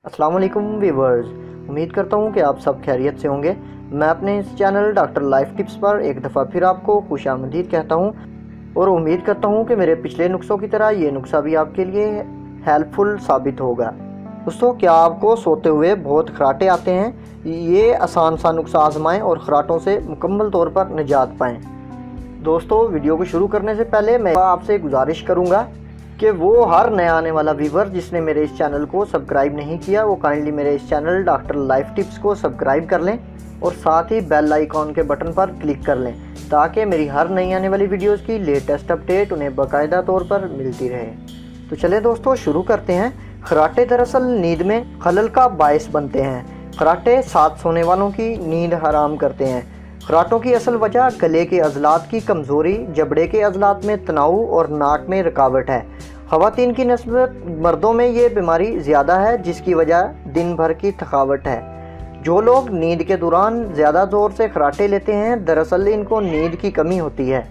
अस्सलाम वालेकुम व्यूअर्स, उम्मीद करता हूँ कि आप सब खैरियत से होंगे। मैं अपने इस चैनल डॉक्टर लाइफ टिप्स पर एक दफ़ा फिर आपको खुशामदीद कहता हूँ और उम्मीद करता हूँ कि मेरे पिछले नुस्खों की तरह ये नुस्खा भी आपके लिए हेल्पफुल साबित होगा। दोस्तों, क्या आपको सोते हुए बहुत खराटे आते हैं? ये आसान सा नुस्खा आजमाएं और खराटों से मुकम्मल तौर पर निजात पाएँ। दोस्तों, वीडियो को शुरू करने से पहले मैं आपसे गुजारिश करूँगा कि वो हर नया आने वाला व्यूवर जिसने मेरे इस चैनल को सब्सक्राइब नहीं किया वो काइंडली मेरे इस चैनल डॉक्टर लाइफ टिप्स को सब्सक्राइब कर लें और साथ ही बेल आइकॉन के बटन पर क्लिक कर लें ताकि मेरी हर नई आने वाली वीडियोस की लेटेस्ट अपडेट उन्हें बाकायदा तौर पर मिलती रहे। तो चलें दोस्तों, शुरू करते हैं। खराटे दरअसल नींद में खलल का बायस बनते हैं। खराटे साथ सोने वालों की नींद हराम करते हैं। खराटों की असल वजह गले के अज़लात की कमज़ोरी, जबड़े के अज़लात में तनाव और नाक में रुकावट है। ख़वातीन की नस्बत मर्दों में ये बीमारी ज़्यादा है, जिसकी वजह दिन भर की थकावट है। जो लोग नींद के दौरान ज़्यादा ज़ोर से खराटे लेते हैं, दरअसल इनको नींद की कमी होती है।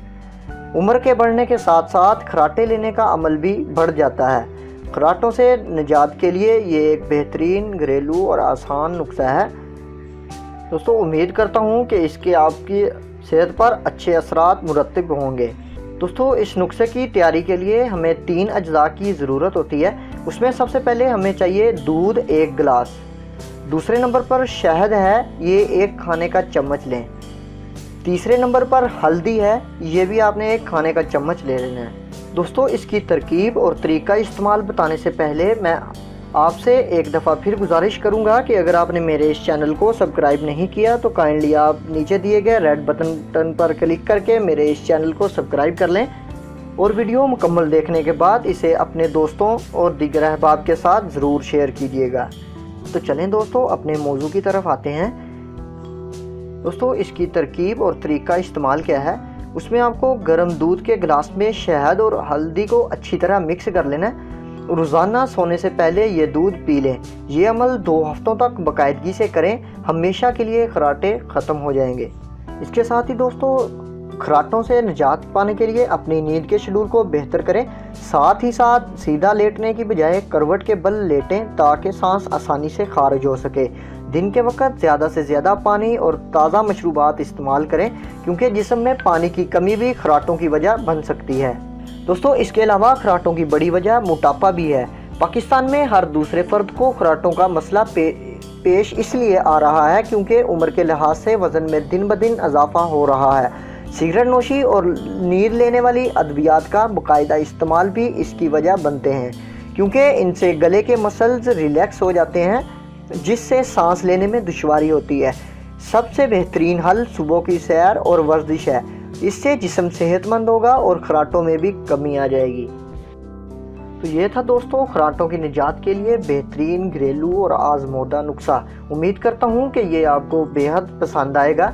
उम्र के बढ़ने के साथ साथ खराटे लेने का अमल भी बढ़ जाता है। खराटों से निजात के लिए ये एक बेहतरीन घरेलू और आसान नुस्खा है। दोस्तों, उम्मीद करता हूँ कि इसके आपकी सेहत पर अच्छे असरात मुरतब होंगे। दोस्तों, इस नुस्खे की तैयारी के लिए हमें 3 अज्जा की ज़रूरत होती है। उसमें सबसे पहले हमें चाहिए दूध 1 गिलास। दूसरे नंबर पर शहद है, ये 1 खाने का चम्मच लें। तीसरे नंबर पर हल्दी है, ये भी आपने 1 खाने का चम्मच ले लेना है। दोस्तों, इसकी तरकीब और तरीका इस्तेमाल बताने से पहले मैं आपसे एक दफ़ा फिर गुजारिश करूंगा कि अगर आपने मेरे इस चैनल को सब्सक्राइब नहीं किया तो काइंडली आप नीचे दिए गए रेड बटन पर क्लिक करके मेरे इस चैनल को सब्सक्राइब कर लें और वीडियो मुकम्मल देखने के बाद इसे अपने दोस्तों और दीगर अहबाब के साथ ज़रूर शेयर कीजिएगा। तो चलें दोस्तों, अपने मौजू की तरफ आते हैं। दोस्तों, इसकी तरकीब और तरीका इस्तेमाल क्या है? उसमें आपको गर्म दूध के गिलास में शहद और हल्दी को अच्छी तरह मिक्स कर लेना है। रोज़ाना सोने से पहले ये दूध पी लें। ये अमल 2 हफ्तों तक बाकायदगी से करें, हमेशा के लिए खराटे ख़त्म हो जाएंगे। इसके साथ ही दोस्तों, खराटों से निजात पाने के लिए अपनी नींद के शेड्यूल को बेहतर करें। साथ ही साथ सीधा लेटने की बजाय करवट के बल लेटें ताकि सांस आसानी से खारिज हो सके। दिन के वक्त ज़्यादा से ज़्यादा पानी और ताज़ा मशरूबात इस्तेमाल करें, क्योंकि जिस्म में पानी की कमी भी खराटों की वजह बन सकती है। दोस्तों, इसके अलावा खराटों की बड़ी वजह मोटापा भी है। पाकिस्तान में हर दूसरे फर्द को खराटों का मसला पेश इसलिए आ रहा है क्योंकि उम्र के लिहाज से वज़न में दिन ब दिन इजाफा हो रहा है। सिगरेट नोशी और नींद लेने वाली अद्वियात का बाकायदा इस्तेमाल भी इसकी वजह बनते हैं, क्योंकि इनसे गले के मसल्स रिलैक्स हो जाते हैं, जिससे सांस लेने में दुश्वारी होती है। सबसे बेहतरीन हल सुबह की सैर और वर्जिश है। इससे जिस्म सेहतमंद होगा और खराटों में भी कमी आ जाएगी। तो ये था दोस्तों खराटों की निजात के लिए बेहतरीन घरेलू और आजमोदा नुस्खा। उम्मीद करता हूँ कि ये आपको बेहद पसंद आएगा।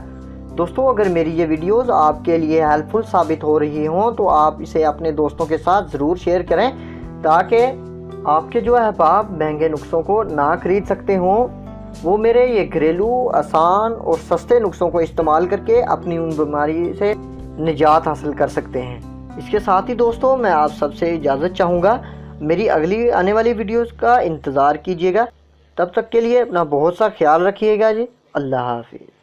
दोस्तों, अगर मेरी ये वीडियोस आपके लिए हेल्पफुल साबित हो रही हों तो आप इसे अपने दोस्तों के साथ ज़रूर शेयर करें ताकि आपके जो अहबाब महंगे नुस्खों को ना खरीद सकते हों, वो मेरे ये घरेलू आसान और सस्ते नुस्खों को इस्तेमाल करके अपनी उन बीमारी से निजात हासिल कर सकते हैं। इसके साथ ही दोस्तों, मैं आप सबसे इजाज़त चाहूँगा। मेरी अगली आने वाली वीडियोस का इंतज़ार कीजिएगा। तब तक के लिए अपना बहुत सा ख्याल रखिएगा जी। अल्लाह हाफिज़।